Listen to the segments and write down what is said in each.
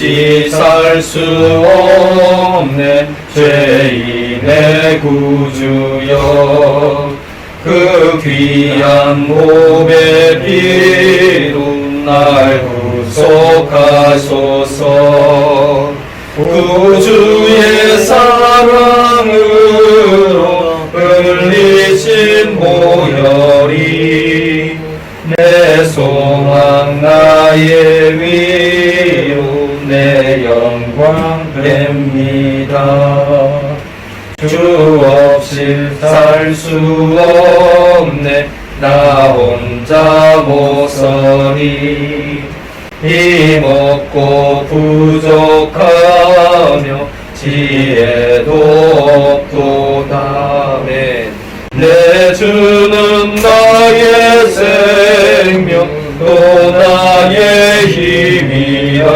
없이 살 수 없네. 죄인의 구주여, 그 귀한 몸의 피로 날 구속하소서. 구주의 사랑으로 흘리신 보혈이 내 소망 나의 위로 내 영광 됩니다. 주 없이 살 수 없네. 나 혼자 못 서리. 힘없고 부족하며 지혜도 없도다. 내 주는 나의 생명 또 나의 힘이라.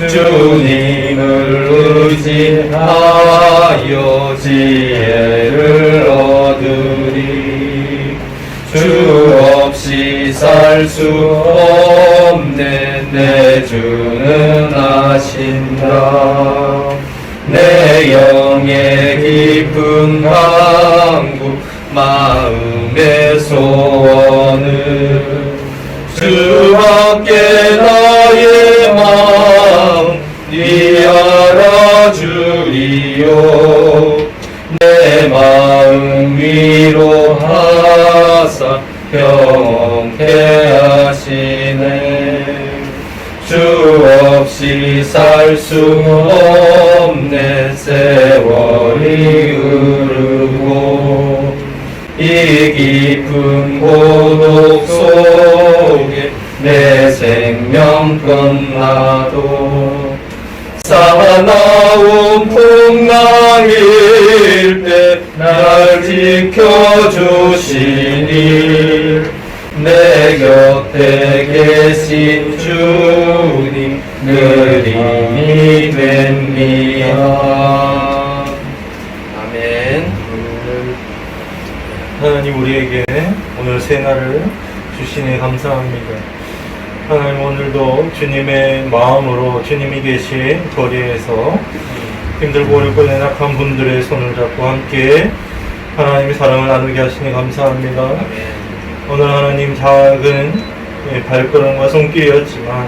주님을 의지하여 지혜를 얻으리. 주 없이 살 수 없네. 내 주는 아신다. 내 영의 깊은 강구 마음의 소원은 주밖에 나의 마음 네 알아주리요. 내 마음 위로하사 평온케 하시네. 주 없이 살 수 없네. 세월이 흐르고 이 깊은 고독 속에 내 생명 끝나도 사나운 풍랑일 때 날 지켜주시니 내 곁에 계신 주님 늘 힘이 됩니다. 아멘. 하나님, 우리에게 오늘 새날을 주시니 감사합니다. 하나님, 오늘도 주님의 마음으로 주님이 계신 거리에서 힘들고 어렵고 연약한 분들의 손을 잡고 함께 하나님의 사랑을 나누게 하시니 감사합니다. 아멘. 오늘 하나님 작은 발걸음과 손길이었지만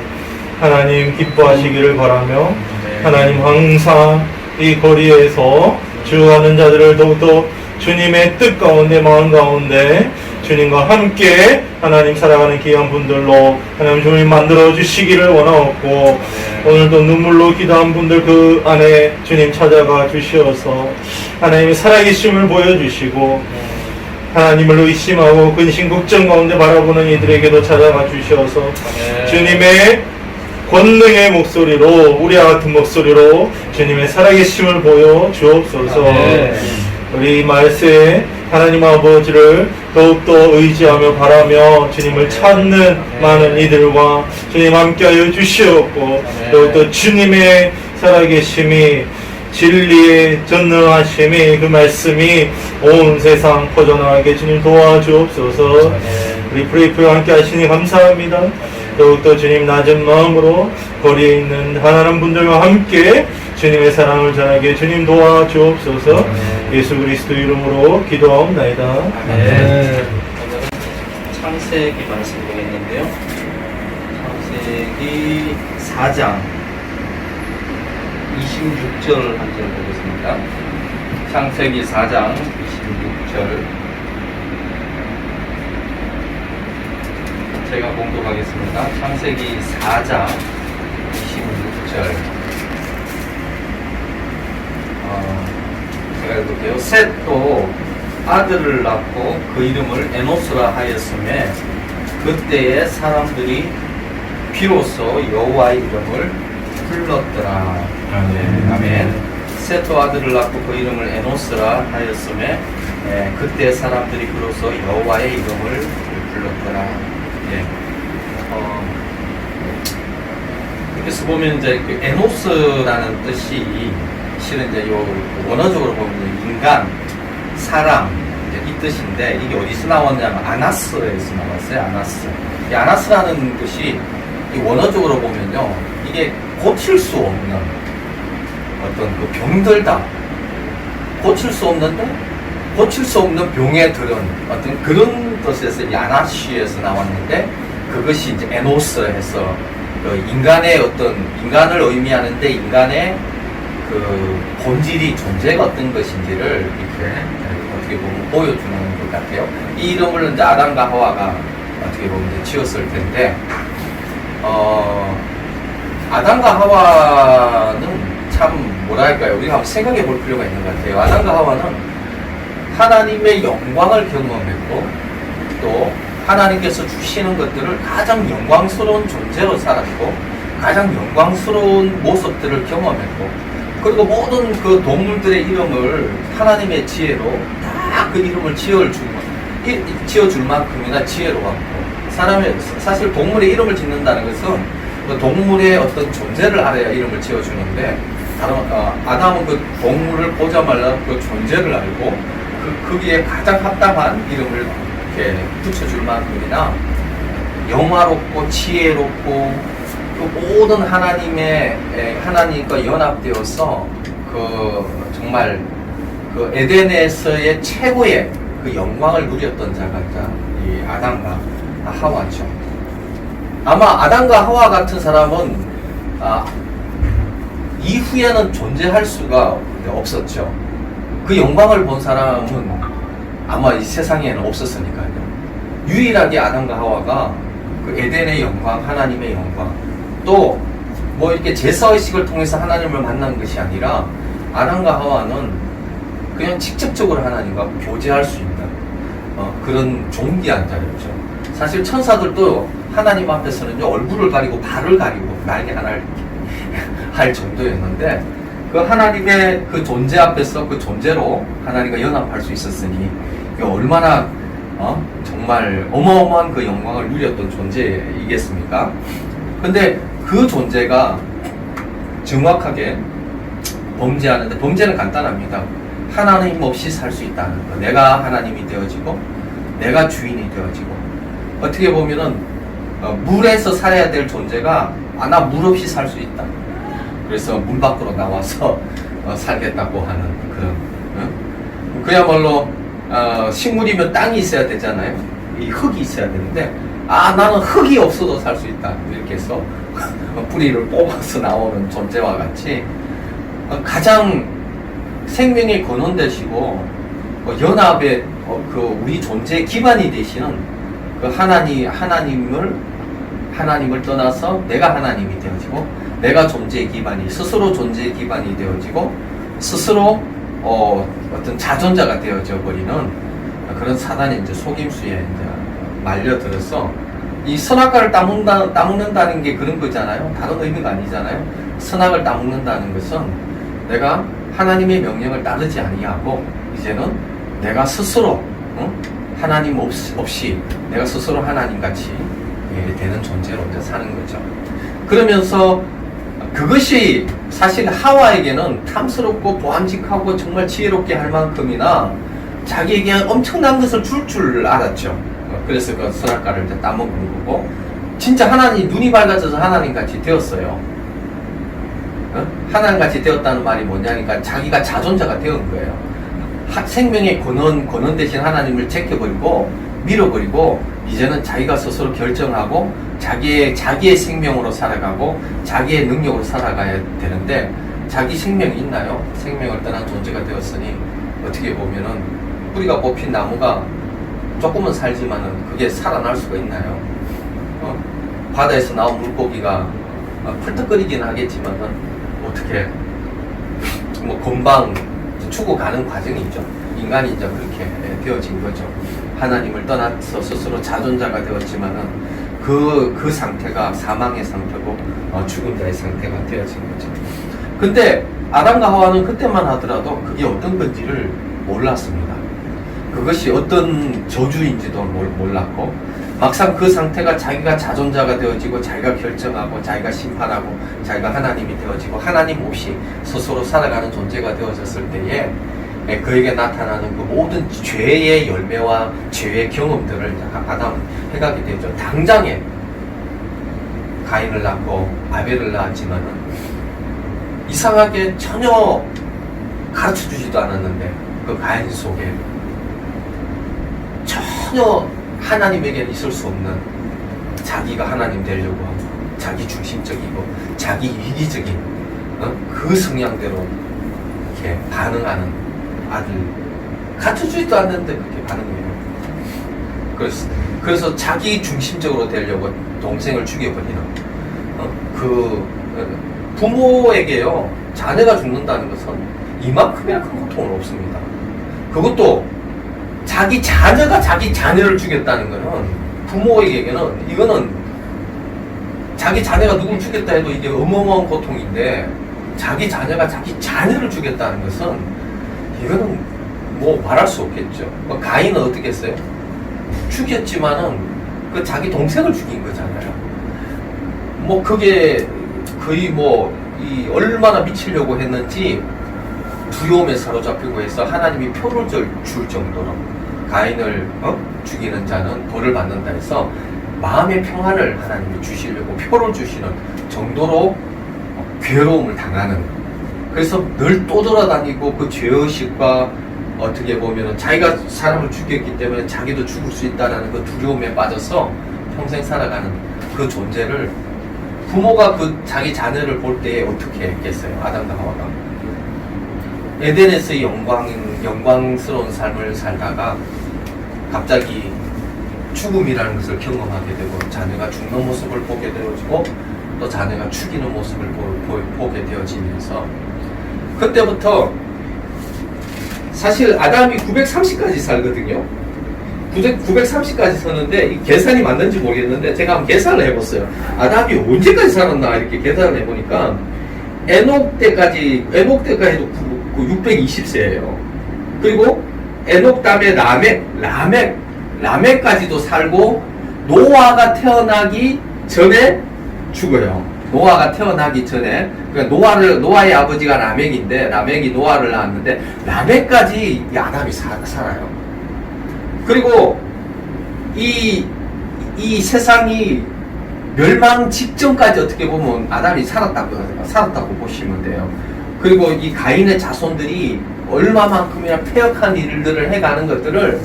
하나님 기뻐하시기를 바라며 하나님 항상 이 거리에서 주하는 자들을 더욱더 주님의 뜻 가운데 마음 가운데 주님과 함께 하나님 살아가는 귀한 분들로 하나님 주님 만들어 주시기를 원하옵고 오늘도 눈물로 기도한 분들 그 안에 주님 찾아가 주시어서 하나님의 살아계심을 보여주시고 하나님을 의심하고 근심 걱정 가운데 바라보는 이들에게도 찾아가 주시어서 주님의 권능의 목소리로 우리와 같은 목소리로 주님의 살아계심을 보여 주옵소서. 우리 말씀에 하나님 아버지를 더욱더 의지하며 바라며 주님을 찾는 많은 이들과 주님 함께하여 주시옵고 더욱더 주님의 살아계심이 진리의 전능하심이 그 말씀이 온 세상 퍼져나가게 주님 도와주옵소서. 우리 프레이프와 함께 하시니 감사합니다. 더욱더 주님 낮은 마음으로 거리에 있는 가난한 분들과 함께 주님의 사랑을 전하게 주님 도와주옵소서. 예수 그리스도 이름으로 기도하옵나이다. 오늘은 창세기 말씀 보겠는데요. 창세기 4장 26절 한 절 보겠습니다. 창세기 4장 26절 제가 봉독하겠습니다. 창세기 4장 26절 제가 읽을게요. 셋도 아들을 낳고 그 이름을 에노스라 하였으며 그때의 사람들이 비로소 여호와의 이름을 불렀더라. 아멘. 셋도 아들을 낳고 그 이름을 에노스라 하였으며 그때 사람들이 비로소 여호와의 이름을 불렀더라. 여기서 보면 이제 그 에노스라는 뜻이 실은 이제 요 원어적으로 보면 인간, 사람 이제 이 뜻인데 이게 어디서 나왔냐면 아나스에서 나왔어요. 아나스. 이 아나스라는 것이 이 원어적으로 보면요, 이게 이게 고칠 수 없는 어떤 그 병들다. 고칠 수 없는데 고칠 수 없는 병에 들은 어떤 그런 뜻에서 이 아나시에서 나왔는데 그것이 이제 에노스해서 그 인간의 어떤 인간을 의미하는데 인간의 그 본질이 존재가 어떤 것인지를 이렇게 어떻게 보면 보여주는 것 같아요. 이 이름을 이제 아담과 하와가 어떻게 보면 이제 지었을 텐데, 아담과 하와는 참 뭐랄까요? 우리가 한번 생각해 볼 필요가 있는 것 같아요. 아담과 하와는 하나님의 영광을 경험했고, 또 하나님께서 주시는 것들을 가장 영광스러운 존재로 살았고, 가장 영광스러운 모습들을 경험했고, 그리고 모든 그 동물들의 이름을 하나님의 지혜로 다 그 이름을 지어줄 만큼이나 지혜로웠고, 사실 동물의 이름을 짓는다는 것은 그 동물의 어떤 존재를 알아야 이름을 지어주는데, 아담은 그 동물을 보자마자 그 존재를 알고, 거기에 가장 합당한 이름을 이렇게 붙여줄 만큼이나 영화롭고 지혜롭고 그 모든 하나님과 연합되어서 그 정말 그 에덴에서의 최고의 그 영광을 누렸던 자가 이 아담과 하와죠. 아마 아담과 하와 같은 사람은 이후에는 존재할 수가 없었죠. 그 영광을 본 사람은 아마 이 세상에는 없었으니까요. 유일하게 아담과 하와가 그 에덴의 영광, 하나님의 영광, 또 뭐 이렇게 제사의식을 통해서 하나님을 만난 것이 아니라 아담과 하와는 그냥 직접적으로 하나님과 교제할 수 있는 그런 존귀한 자였죠. 사실 천사들도 하나님 앞에서는 얼굴을 가리고 발을 가리고 날개 하나를 할 정도였는데, 그 하나님의 그 존재 앞에서 그 존재로 하나님과 연합할 수 있었으니 얼마나 정말 어마어마한 그 영광을 누렸던 존재이겠습니까? 근데 그 존재가 정확하게 범죄하는데, 범죄는 간단합니다. 하나님 없이 살 수 있다는 거. 내가 하나님이 되어지고 내가 주인이 되어지고, 어떻게 보면은 물에서 살아야 될 존재가 나 물 없이 살 수 있다. 그래서 물 밖으로 나와서 살겠다고 하는 그런, 그야말로 식물이면 땅이 있어야 되잖아요. 이 흙이 있어야 되는데, 나는 흙이 없어도 살 수 있다. 이렇게 해서 뿌리를 뽑아서 나오는 존재와 같이 가장 생명의 근원 되시고 연합의 그 우리 존재의 기반이 되시는 그 하나님을 떠나서 내가 하나님이 되어지고, 내가 존재의 기반이, 스스로 존재의 기반이 되어지고, 스스로 어떤 자존자가 되어져 버리는 그런 사단의 이제 속임수에 이제 말려들어서, 이 선악과를 따먹는다는 게 그런 거잖아요. 다른 의미가 아니잖아요. 선악을 따먹는다는 것은 내가 하나님의 명령을 따르지 아니하고 이제는 내가 스스로 하나님 없이 내가 스스로 하나님같이 되는 존재로 이제 사는 거죠. 그러면서 그것이 사실 하와에게는 탐스럽고 보암직하고 정말 지혜롭게 할 만큼이나 자기에게 엄청난 것을 줄 알았죠. 그래서 그 선악과를 이제 따먹은 거고, 진짜 하나님 눈이 밝아져서 하나님같이 되었어요. 하나님같이 되었다는 말이 뭐냐니까 자기가 자존자가 되은 거예요. 생명의 근원 대신 하나님을 제껴버리고 밀어버리고, 이제는 자기가 스스로 결정하고 자기의 생명으로 살아가고 자기의 능력으로 살아가야 되는데, 자기 생명이 있나요? 생명을 떠난 존재가 되었으니 어떻게 보면은 뿌리가 뽑힌 나무가 조금은 살지만은 그게 살아날 수가 있나요? 바다에서 나온 물고기가 펄떡거리긴 하겠지만은 어떻게 뭐 금방 죽어가는 과정이죠. 인간이 이제 그렇게 되어진 거죠. 하나님을 떠나서 스스로 자존자가 되었지만은 그 상태가 사망의 상태고 죽은 자의 상태가 되어진 거죠. 근데 아담과 하와는 그때만 하더라도 그게 어떤 건지를 몰랐습니다. 그것이 어떤 저주인지도 몰랐고, 막상 그 상태가 자기가 자존자가 되어지고 자기가 결정하고 자기가 심판하고 자기가 하나님이 되어지고 하나님 없이 스스로 살아가는 존재가 되어졌을 때에 그에게 나타나는 그 모든 죄의 열매와 죄의 경험들을 아담은 해가게 되죠. 당장에 가인을 낳고 아벨을 낳았지만은 이상하게 전혀 가르쳐 주지도 않았는데 그 가인 속에 전혀 하나님에게 있을 수 없는 자기가 하나님 되려고 하고 자기 중심적이고 자기 이기적인 그 성향대로 이렇게 반응하는 아들, 가르쳐 주지도 않는데 그렇게 반응해요. 그래서 자기 중심적으로 되려고 동생을 죽여버리는 부모에게요, 자녀가 죽는다는 것은 이만큼이나 큰 고통은 없습니다. 그것도 자기 자녀가 자기 자녀를 죽였다는 것은 부모에게는 이거는 자기 자녀가 누굴 죽였다 해도 이게 어마어마한 고통인데, 자기 자녀가 자기 자녀를 죽였다는 것은 이거는 뭐 말할 수 없겠죠. 가인은 어떻게 했어요? 죽였지만은 그 자기 동생을 죽인 거잖아요. 뭐 그게 거의 이 얼마나 미치려고 했는지 두려움에 사로잡히고 해서 하나님이 표를 줄 정도로 가인을 죽이는 자는 벌을 받는다 해서 마음의 평안을 하나님이 주시려고 표를 주시는 정도로 괴로움을 당하는, 그래서 늘 떠돌아다니고 그 죄의식과 어떻게 보면 자기가 사람을 죽였기 때문에 자기도 죽을 수 있다는 그 두려움에 빠져서 평생 살아가는 그 존재를 부모가 그 자기 자녀를 볼 때에 어떻게 했겠어요? 아담과 하와가 에덴에서의 영광스러운 삶을 살다가 갑자기 죽음이라는 것을 경험하게 되고 자녀가 죽는 모습을 보게 되어지고 또 자녀가 죽이는 모습을 보게 되어지면서 그때부터 사실 아담이 930까지 살거든요. 930까지 사는데 이 계산이 맞는지 모르겠는데 제가 한번 계산을 해봤어요. 아담이 언제까지 살았나 이렇게 계산을 해보니까 에녹 때까지도 620세예요. 그리고 에녹 다음에 라멕까지도 살고 노아가 태어나기 전에 죽어요. 노아가 태어나기 전에, 그러니까 노아의 아버지가 라멕인데 라멕이 노아를 낳았는데 라멕까지 이 아담이 살아요. 그리고 이 세상이 멸망 직전까지 어떻게 보면 아담이 살았다고 보시면 돼요. 그리고 이 가인의 자손들이 얼마만큼이나 폐역한 일들을 해가는 것들을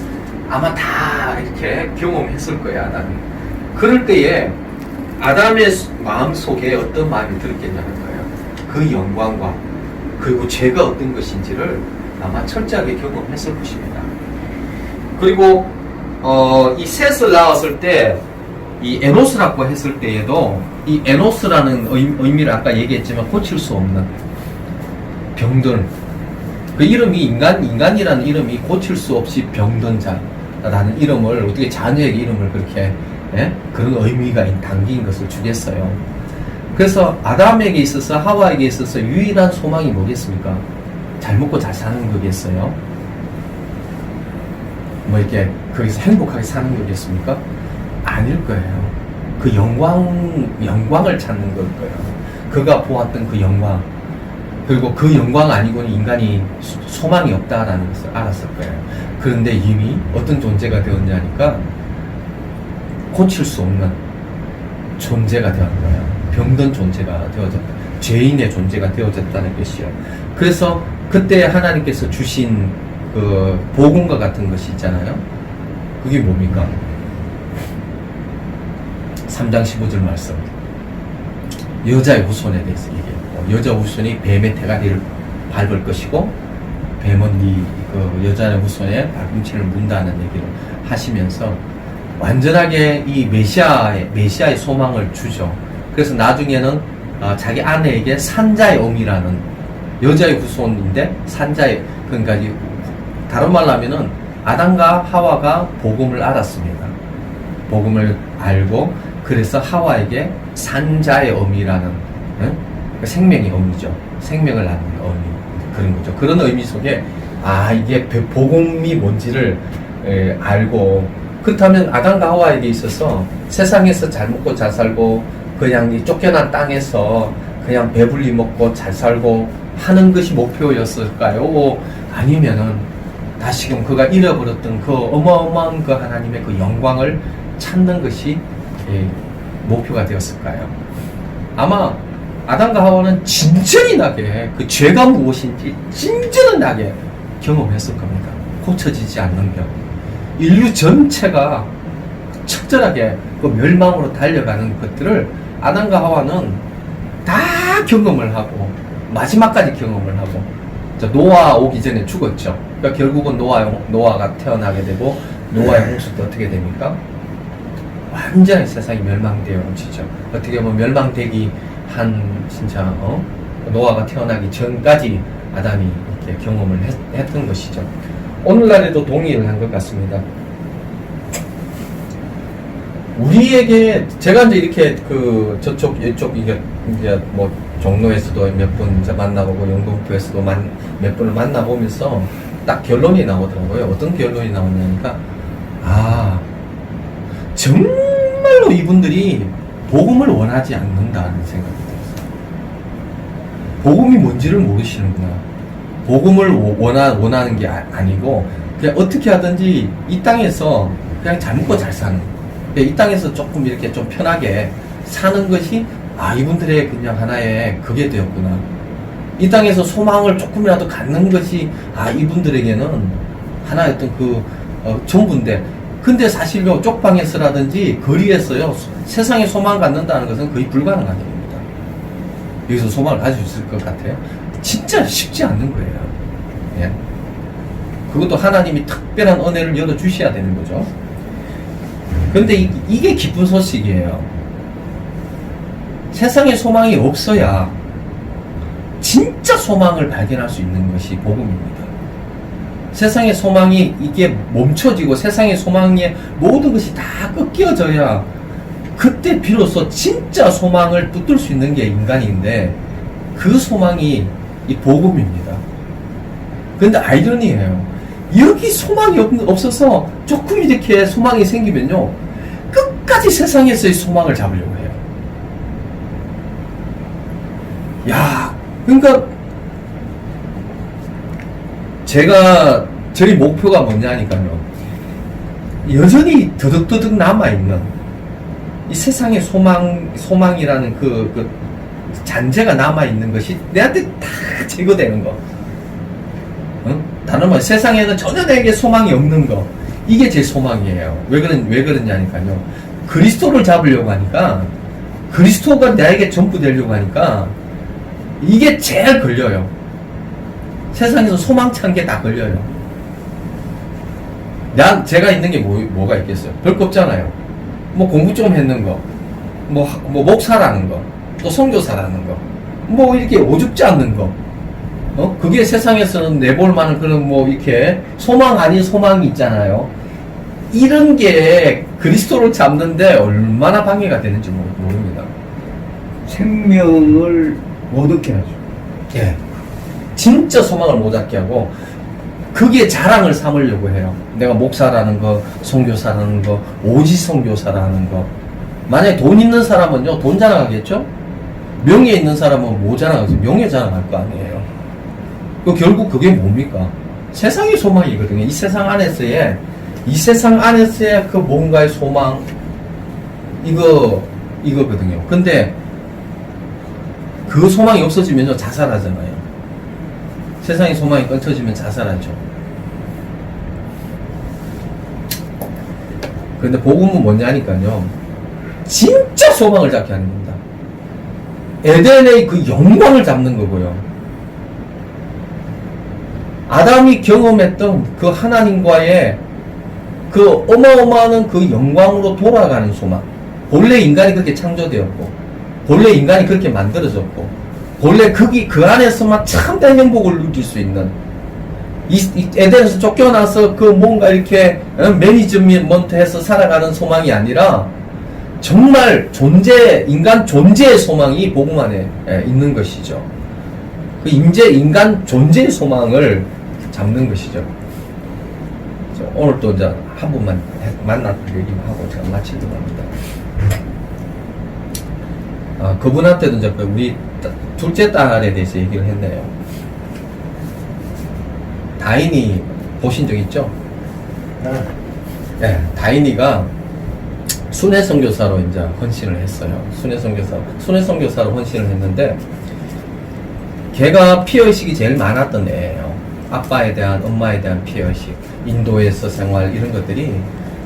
아마 다 이렇게 경험했을 거예요, 아담이. 그럴 때에 아담의 마음 속에 어떤 마음이 들었겠냐는 거예요. 그 영광과 그리고 죄가 어떤 것인지를 아마 철저하게 경험했을 것입니다. 그리고 이 셋을 낳았을 때 이 에노스라고 했을 때에도 이 에노스라는 의미를 아까 얘기했지만 고칠 수 없는 병든, 그 이름이 인간이라는 이름이 고칠 수 없이 병든 자라는 이름을, 어떻게 자녀에게 이름을 그렇게 그런 의미가 담긴 것을 주겠어요. 그래서 아담에게 있어서 하와에게 있어서 유일한 소망이 뭐겠습니까? 잘 먹고 잘 사는 거겠어요? 뭐 이렇게 거기서 행복하게 사는 거겠습니까? 아닐 거예요. 그 영광을 찾는 걸 거예요. 그가 보았던 그 영광, 그리고 그 영광 아니고는 인간이 소망이 없다라는 것을 알았을 거예요. 그런데 이미 어떤 존재가 되었냐니까 고칠 수 없는 존재가 되었는 거예요. 병든 존재가 되어졌다. 죄인의 존재가 되어졌다는 것이요. 그래서 그때 하나님께서 주신 그 복음과 같은 것이 있잖아요. 그게 뭡니까? 3장 15절 말씀. 여자의 후손에 대해서 얘기해요. 여자 후손이 뱀의 대가리를 밟을 것이고 뱀은 그 여자의 후손의 발꿈치를 문다는 얘기를 하시면서 완전하게 이 메시아의 소망을 주죠. 그래서 나중에는 자기 아내에게 산자의 어미라는, 여자의 후손인데 산자의, 그러니까 다른 말로 하면은 아담과 하와가 복음을 알았습니다. 복음을 알고 그래서 하와에게 산자의 어미라는, 생명의 어미죠. 생명을 낳는 어미, 그런 거죠. 그런 의미 속에 이게 복음이 뭔지를 알고, 그렇다면 아담과 하와에게 있어서 세상에서 잘 먹고 잘 살고 그냥 이 쫓겨난 땅에서 그냥 배불리 먹고 잘 살고 하는 것이 목표였을까요? 아니면은 다시금 그가 잃어버렸던 그 어마어마한 그 하나님의 그 영광을 찾는 것이 목표가 되었을까요? 아마 아담과 하와는 진전이나게 그 죄가 무엇인지 진전나게 경험했을 겁니다. 고쳐지지 않는 병. 인류 전체가 적절하게 그 멸망으로 달려가는 것들을 아담과 하와는 다 경험을 하고 마지막까지 경험을 하고 노아 오기 전에 죽었죠. 그러니까 결국은 노아가 태어나게 되고 노아의 홍수 때 어떻게 됩니까? 완전히 세상이 멸망되어 얹히죠. 어떻게 보면 멸망되기 한 진짜 노아가 태어나기 전까지 아담이 이렇게 경험을 했던 것이죠. 오늘날에도 동의를 한 것 같습니다. 우리에게 제가 이제 이렇게 그 저쪽 이쪽 이게 이제 뭐 종로에서도 몇 분 만나보고 영등포에서도 몇 분을 만나보면서 딱 결론이 나오더라고요. 어떤 결론이 나오냐니까 정말로 이분들이 복음을 원하지 않는다는 생각이 들었어요. 복음이 뭔지를 모르시는구나. 복음을 원하는 게 아니고 그냥 어떻게 하든지 이 땅에서 그냥 잘 먹고 잘 사는 이 땅에서 조금 이렇게 좀 편하게 사는 것이 이분들의 그냥 하나의 그게 되었구나. 이 땅에서 소망을 조금이라도 갖는 것이 이분들에게는 하나의 어떤 전부인데, 근데 사실요 쪽방에서라든지 거리에서요 세상에 소망 갖는다는 것은 거의 불가능한 일입니다. 여기서 소망을 가질 수 있을 것 같아요? 진짜 쉽지 않는 거예요. 예. 그것도 하나님이 특별한 은혜를 열어주셔야 되는 거죠. 근데 이게 기쁜 소식이에요. 세상에 소망이 없어야 진짜 소망을 발견할 수 있는 것이 복음입니다. 세상의 소망이 이게 멈춰지고 세상의 소망에 모든 것이 다 꺾여져야 그때 비로소 진짜 소망을 붙들 수 있는 게 인간인데, 그 소망이 이 복음입니다. 근데 아이러니예요. 여기 소망이 없어서 조금 이렇게 소망이 생기면요 끝까지 세상에서의 소망을 잡으려고 해요. 그러니까 저희 목표가 뭐냐니까요, 여전히 더덕더덕 남아있는 이 세상의 소망이라는 그 잔재가 남아있는 것이 내한테 다 제거되는 거. 다른 말, 세상에는 전혀 내게 소망이 없는 거. 이게 제 소망이에요. 왜 그러냐니까요. 그리스도를 잡으려고 하니까, 그리스도가 나에게 전부 되려고 하니까, 이게 제일 걸려요. 세상에서 소망찬 게 다 걸려요. 제가 있는 게 뭐가 있겠어요? 별거 없잖아요. 뭐 공부 좀 했는 거, 뭐 목사라는 거, 또 선교사라는 거, 뭐 이렇게 오죽지 않는 거. 그게 세상에서는 내볼 만한 그런 이렇게 소망 아닌 소망이 있잖아요. 이런 게 그리스도를 잡는데 얼마나 방해가 되는지 모릅니다. 생명을 못 얻게 하죠. 예. 진짜 소망을 못 얻게 하고, 그게 자랑을 삼으려고 해요. 내가 목사라는 거, 선교사라는 거, 오지 선교사라는 거. 만약에 돈 있는 사람은요, 돈 자랑하겠죠? 명예 있는 사람은 뭐 자랑하겠죠? 명예 자랑할 거 아니에요. 결국 그게 뭡니까? 세상의 소망이거든요. 이 세상 안에서의 그 뭔가의 소망, 이거거든요. 근데 그 소망이 없어지면요, 자살하잖아요. 세상의 소망이 끊쳐지면 자살하죠. 그런데 복음은 뭐냐니까요, 진짜 소망을 잡게 하는 겁니다. 에덴의 그 영광을 잡는 거고요. 아담이 경험했던 그 하나님과의 그 어마어마한 그 영광으로 돌아가는 소망. 본래 인간이 그렇게 창조되었고, 본래 인간이 그렇게 만들어졌고, 본래 그 안에서만 참된 행복을 누릴 수 있는, 이 에덴에서 쫓겨나서 그 뭔가 이렇게 매니지먼트해서 살아가는 소망이 아니라 정말 인간 존재의 소망이 복음 안에 있는 것이죠. 그 인간 존재의 소망을 잡는 것이죠. 오늘 또 이제 한 분만 만나서 얘기만 하고 제가 마치려고 합니다. 그분한테도 이제 우리 둘째 딸에 대해서 얘기를 했네요. 다인이 보신 적 있죠? 네. 다인이가 순회 선교사로 이제 헌신을 했어요. 순회 선교사로 헌신을 했는데, 걔가 피해의식이 제일 많았던 애예요. 아빠에 대한, 엄마에 대한 피해의식, 인도에서 생활, 이런 것들이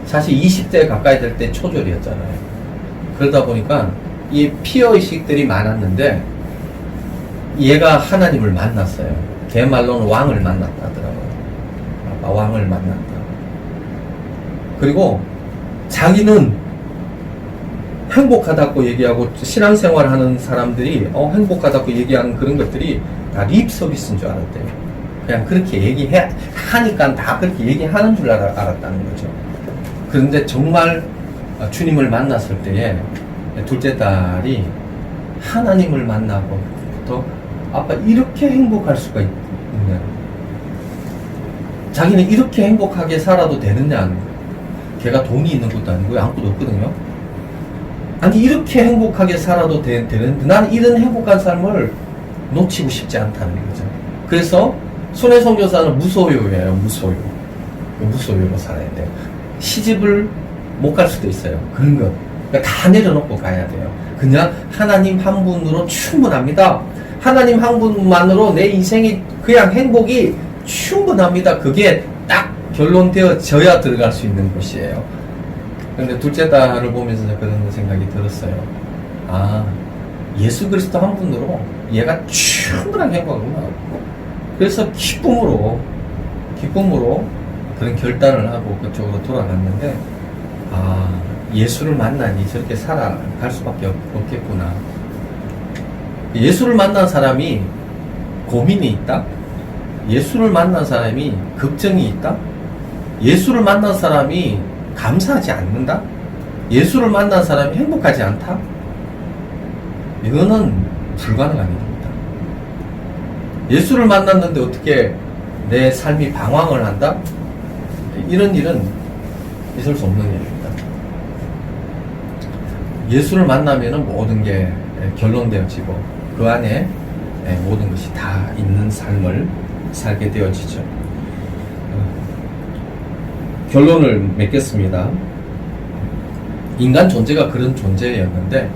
사실 20대 가까이 될 때 초절이었잖아요. 그러다 보니까 이 피해의식들이 많았는데, 얘가 하나님을 만났어요. 걔 말로는 왕을 만났다더라고요. 아빠 왕을 만났다. 그리고 자기는 행복하다고 얘기하고, 신앙생활 하는 사람들이 행복하다고 얘기하는 그런 것들이 다 립 서비스인 줄 알았대요. 그냥 그렇게 하니까 다 그렇게 얘기하는 줄 알았다는 거죠. 그런데 정말 주님을 만났을 때에 둘째 딸이 하나님을 만나고부터 아빠 이렇게 행복할 수가 있냐, 자기는 이렇게 행복하게 살아도 되느냐, 걔가 돈이 있는 것도 아니고 아무것도 없거든요. 아니 이렇게 행복하게 살아도 되는데 나는 이런 행복한 삶을 놓치고 싶지 않다는 거죠. 그래서 순회 선교사는 무소유예요. 무소유로 살아야 돼요. 시집을 못 갈 수도 있어요. 그런 것 그러니까 다 내려놓고 가야 돼요. 그냥 하나님 한 분으로 충분합니다. 하나님 한 분만으로 내 인생이 그냥 행복이 충분합니다. 그게 딱 결론되어져야 들어갈 수 있는 곳이에요. 근데 둘째 딸을 보면서 그런 생각이 들었어요. 아, 예수 그리스도 한 분으로 얘가 충분한 행복하구나. 그래서 기쁨으로 그런 결단을 하고 그쪽으로 돌아갔는데, 아, 예수를 만나니 저렇게 살아갈 수밖에 없겠구나. 예수를 만난 사람이 고민이 있다? 예수를 만난 사람이 걱정이 있다? 예수를 만난 사람이 감사하지 않는다? 예수를 만난 사람이 행복하지 않다? 이거는 불가능한 일입니다. 예수를 만났는데 어떻게 내 삶이 방황을 한다? 이런 일은 있을 수 없는 일입니다. 예수를 만나면은 모든 게 결론되어지고 그 안에 모든 것이 다 있는 삶을 살게 되어지죠. 결론을 맺겠습니다. 인간 존재가 그런 존재였는데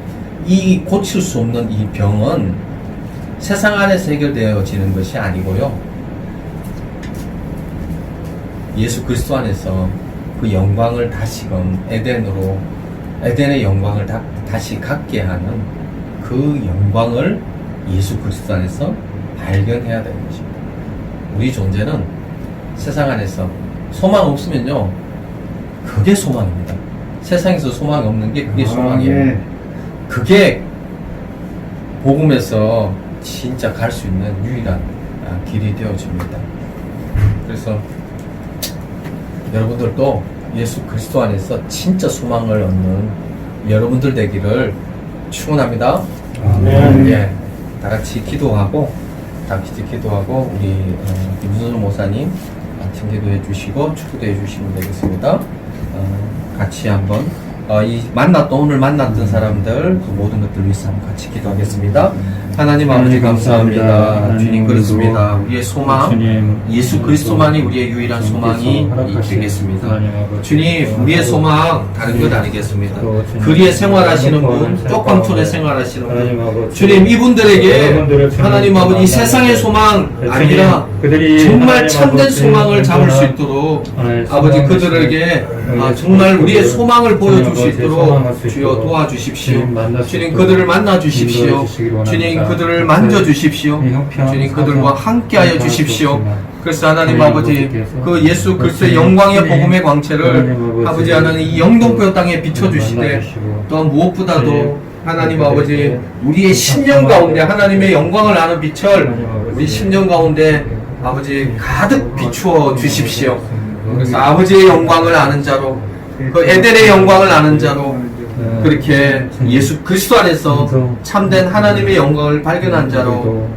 이 고칠 수 없는 이 병은 세상 안에서 해결되어지는 것이 아니고요, 예수 그리스도 안에서 그 영광을 다시금 에덴의 영광을 다시 갖게 하는 그 영광을 예수 그리스도 안에서 발견해야 되는 것입니다. 우리 존재는 세상 안에서 소망 없으면요, 그게 소망입니다. 세상에서 소망이 없는 게 그게 소망이에요. 그게 복음에서 진짜 갈 수 있는 유일한 길이 되어집니다. 그래서 여러분들도 예수 그리스도 안에서 진짜 소망을 얻는 여러분들 되기를 축원합니다. 예, 다 같이 기도하고 우리 김순호 목사님 아침 기도해 주시고 축구도 해 주시면 되겠습니다. 같이 한번 오늘 만났던 사람들 그 모든 것들 위해서 한번 같이 기도하겠습니다. 하나님 아버지 감사합니다. 주님 그렇습니다. 우리의 소망 예수 그리스도만이 우리의 유일한 소망이 되겠습니다. 주님 우리의 소망 다른 것 아니겠습니다. 거리에 생활하시는 분, 쪽방촌에 생활하시는 분, 주님 이분들에게 하나님 아버지 세상의 소망 아니라 정말 참된 소망을 잡을 수 있도록 아버지 그들에게 정말 우리의 소망을 보여줄 수 있도록 주여 도와주십시오. 주님 그들을 만나 주십시오. 주님 그들을 만져주십시오. 주님 그들과 함께하여 주십시오. 그래서 하나님 아버지 그 예수 그리스도의 영광의 복음의 광채를 아버지 하나님 이 영동포 땅에 비춰주시되 또한 무엇보다도 하나님 아버지 우리의 심령 가운데 하나님의 영광을 아는 빛을 우리 심령 가운데 아버지 가득 비추어 주십시오. 그래서 아버지의 영광을 아는 자로 그 에덴의 영광을 아는 자로 그렇게 예수 그리스도 안에서 참된 하나님의 영광을 발견한 자로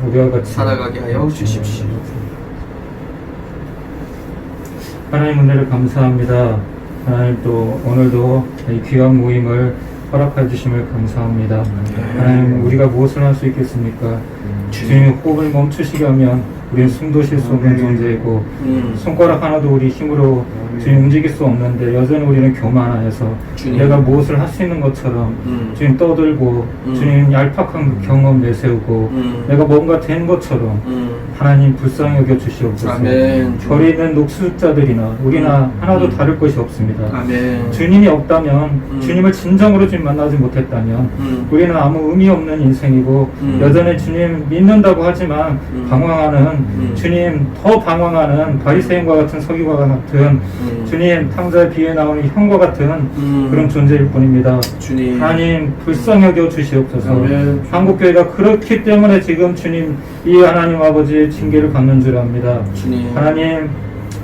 살아가게 하여 주십시오. 하나님 은혜를 감사합니다. 하나님 또 오늘도 이 귀한 모임을 허락해 주심을 감사합니다. 하나님 우리가 무엇을 할 수 있겠습니까? 주님의 호흡을 멈추시게 하면 우리는 숨도 쉴 수 없는 존재이고 손가락 하나도 우리 힘으로 주님 움직일 수 없는데 여전히 우리는 교만하여서 주님. 내가 무엇을 할 수 있는 것처럼 주님 떠들고 주님 얄팍한 경험 내세우고 내가 뭔가 된 것처럼 하나님 불쌍히 여겨 주시옵소서. 아멘. 거리에 있는 녹수자들이나 우리나 하나도 다를 것이 없습니다. 아멘. 주님이 없다면 주님을 진정으로 주님 만나지 못했다면 우리는 아무 의미 없는 인생이고 여전히 주님 믿는다고 하지만 방황하는 주님 더 방황하는 바리새인과 같은 서기관 같은 주님 탕자의 비에 나오는 형과 같은 그런 존재일 뿐입니다. 주님. 하나님 불쌍히 여겨 주시옵소서. 아멘. 한국교회가 그렇기 때문에 지금 주님 이 하나님 아버지의 징계를 받는 줄 압니다. 주님. 하나님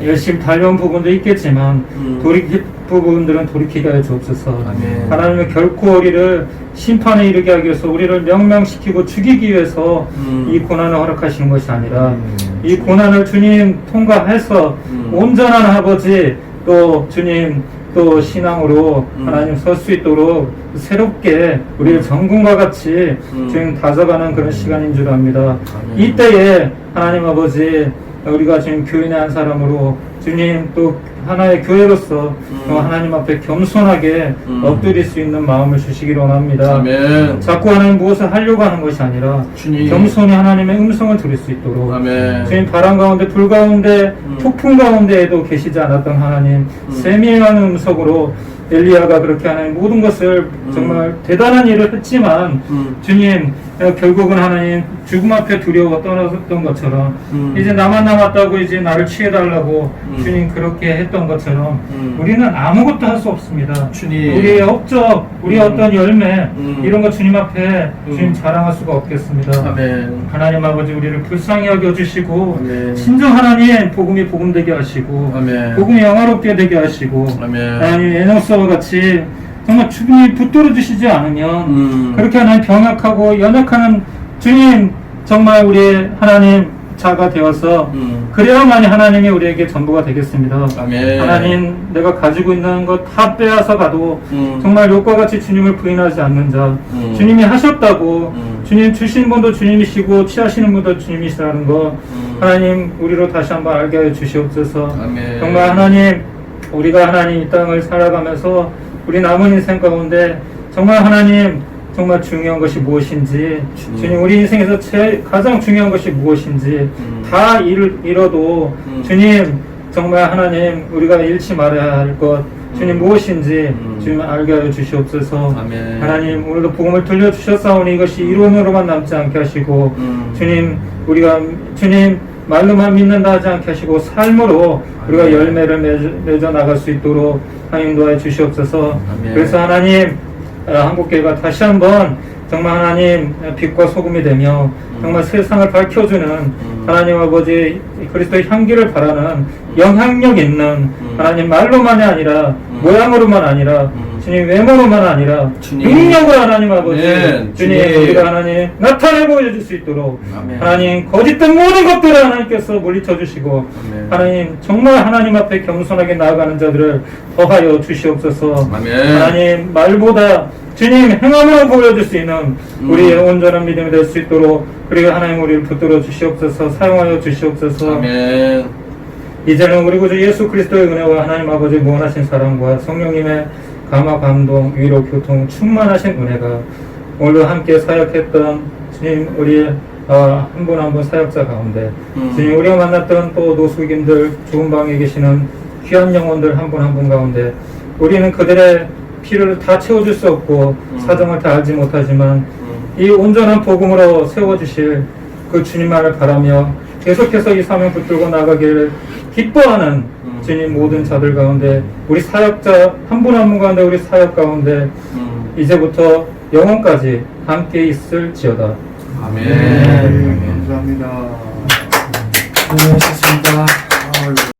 열심히 달려온 부분도 있겠지만 돌이킬 부분들은 돌이키게 하여 주옵소서. 아멘. 하나님은 결코 우리를 심판에 이르게 하기 위해서 우리를 명명시키고 죽이기 위해서 이 고난을 허락하시는 것이 아니라 이 고난을 주님 통과해서 온전한 아버지 또 주님 또 신앙으로 하나님 설 수 있도록 새롭게 우리를 정금과 같이 주님 다져가는 그런 시간인 줄 압니다. 아멘. 이때에 하나님 아버지 우리가 지금 교인의 한 사람으로 주님 또 하나의 교회로서 또 하나님 앞에 겸손하게 엎드릴 수 있는 마음을 주시기를 원합니다. 아멘. 자꾸 하나님 무엇을 하려고 하는 것이 아니라 주님. 겸손히 하나님의 음성을 들을 수 있도록 아멘. 주님 바람 가운데 불 가운데 폭풍 가운데에도 계시지 않았던 하나님 세미한 음성으로 엘리야가 그렇게 하나님 모든 것을 정말 대단한 일을 했지만 주님 결국은 하나님 죽음 앞에 두려워 떠났던 것처럼 이제 나만 남았다고 이제 나를 취해달라고 주님 그렇게 했던 것처럼 우리는 아무것도 할 수 없습니다. 주님. 우리의 업적, 우리의 어떤 열매 이런 거 주님 앞에 주님 자랑할 수가 없겠습니다. 아멘. 하나님 아버지 우리를 불쌍히 여겨주시고 아멘. 진정 하나님 복음이 복음되게 하시고 아멘. 복음이 영화롭게 되게 하시고 아멘. 하나님 에녹스와 같이 정말 주님이 붙들어 주시지 않으면 그렇게 하나님 병약하고 연약한 주님 정말 우리의 하나님 자가 되어서 그래야만이 하나님이 우리에게 전부가 되겠습니다. 아멘. 하나님 내가 가지고 있는 것 다 빼앗아 가도 정말 욕과 같이 주님을 부인하지 않는 자 주님이 하셨다고 주님 주시는 분도 주님이시고 취하시는 분도 주님이시라는 거 하나님 우리로 다시 한번 알게 하여 주시옵소서. 아멘. 정말 하나님 우리가 하나님 이 땅을 살아가면서 우리 남은 인생 가운데 정말 하나님 정말 중요한 것이 무엇인지 주님 우리 인생에서 가장 중요한 것이 무엇인지 다 잃어도 주님 정말 하나님 우리가 잃지 말아야 할 것 주님 무엇인지 주님 알게 하여 주시옵소서. 아멘. 하나님 오늘도 복음을 들려주셨사오니 이것이 이론으로만 남지 않게 하시고 주님 우리가 주님 말로만 믿는다 하지 않게 하시고 삶으로 우리가 열매를 맺어 나갈 수 있도록 하나님 도와해 주시옵소서. 아멘. 그래서 하나님 한국교회가 다시 한번 정말 하나님 빛과 소금이 되며 정말 세상을 밝혀주는 하나님 아버지 그리스도의 향기를 바라는 영향력 있는 하나님 말로만이 아니라 모양으로만 아니라 주님 외모로만 아니라 주님. 능력으로 하나님 아버지 아멘. 주님 주님. 우리가 하나님 나타내 보여줄 수 있도록 아멘. 하나님 거짓된 모든 것들을 하나님께서 물리쳐 주시고 아멘. 하나님 정말 하나님 앞에 겸손하게 나아가는 자들을 더하여 주시옵소서. 아멘. 하나님 말보다 주님 행함으로 보여줄 수 있는 우리의 온전한 믿음이 될 수 있도록 그리고 하나님 우리를 붙들어 주시옵소서. 사용하여 주시옵소서. 아멘. 이제는 우리 구주 예수 그리스도의 은혜와 하나님 아버지의 무한하신 사랑과 성령님의 감화 감동 위로 교통 충만하신 은혜가 오늘도 함께 사역했던 주님 우리 한 분 한 분 사역자 가운데 주님 우리가 만났던 또 노숙인들 좋은 방에 계시는 귀한 영혼들 한 분 한 분 가운데 우리는 그들의 필요를 다 채워줄 수 없고 사정을 다 알지 못하지만 이 온전한 복음으로 세워주실 그 주님만을 바라며 계속해서 이 사명 붙들고 나가기를 기뻐하는 주님 모든 자들 가운데 우리 사역자 한 분 한 분 가운데 우리 사역 가운데 이제부터 영원까지 함께 있을지어다. 아멘. 네. 감사합니다. 고생하셨습니다.